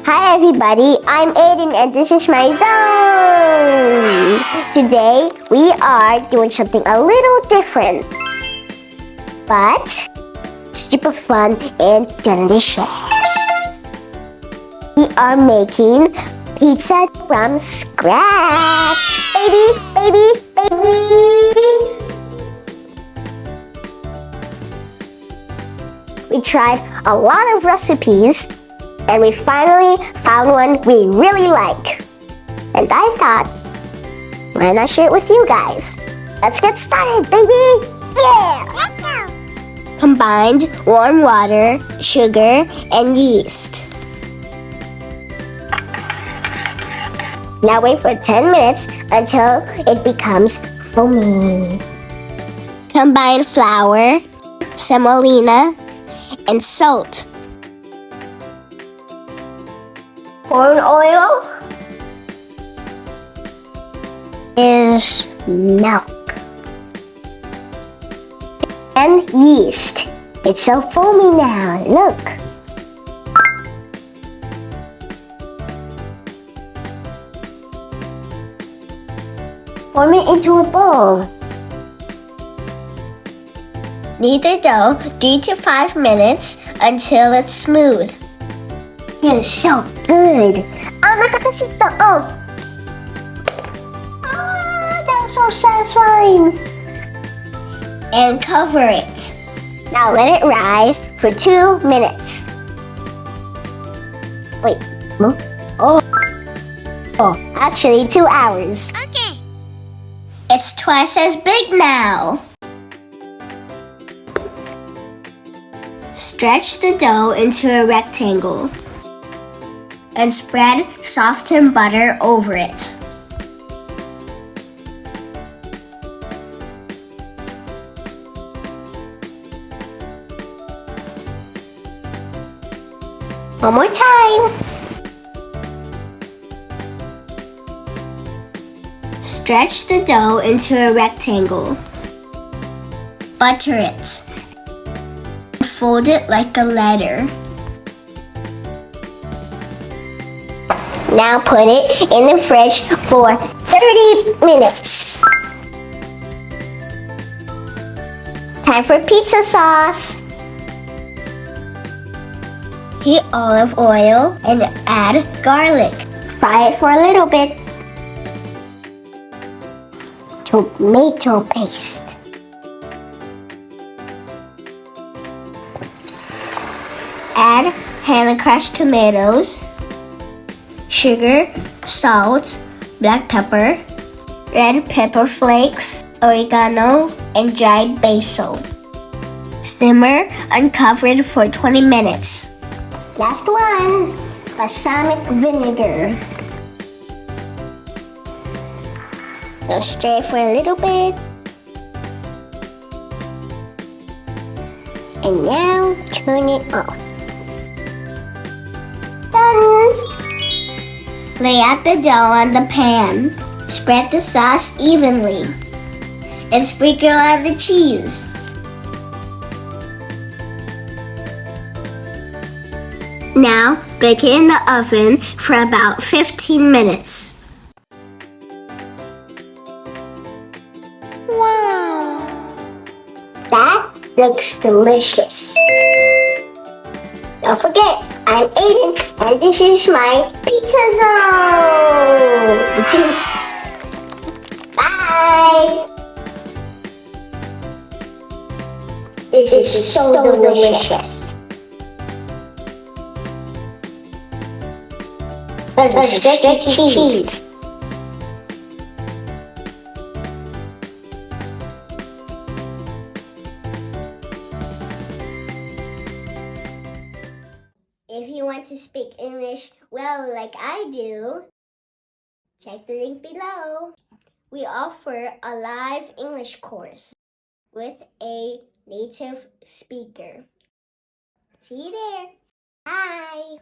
Hi everybody, I'm Ayden and this is my zone. Today we are doing something a little different, but super fun and delicious. We are making pizza from scratch, baby. We tried a lot of recipes and we finally found one we really like. And I thought, why not share it with you guys? Let's get started, baby! Yeah! Let's go! Combined warm water, sugar, and yeast. Now wait for 10 minutes until it becomes foamy. Combine flour, semolina, and salt. Corn oil is milk and yeast. It's so foamy now, look. Form it into a bowl. Knead the dough 3 to 5 minutes until it's smooth. Feels so good. Nakakasita. That was so satisfying. And cover it. Now let it rise for 2 minutes. Wait, no? Oh, actually 2 hours. Okay. It's twice as big now. Stretch the dough into a rectangle and spread softened butter over it. One more time. Stretch the dough into a rectangle. Butter it. Fold it like a letter. Now put it in the fridge for 30 minutes. Time for pizza sauce. Heat olive oil and add garlic. Fry it for a little bit. Tomato paste. Add hand-crushed tomatoes, sugar, salt, black pepper, red pepper flakes, oregano, and dried basil. Simmer uncovered for 20 minutes. Last one, balsamic vinegar. Now stir for a little bit. And now turn it off. Done! Lay out the dough on the pan. Spread the sauce evenly. And sprinkle on the cheese. Now, bake it in the oven for about 15 minutes. Wow! That looks delicious. Don't forget, I'm Ayden and this is my pizza zone. Bye. This is so delicious. There's a stretchy cheese. If you want to speak English well like I do, check the link below. We offer a live English course with a native speaker. See you there. Bye.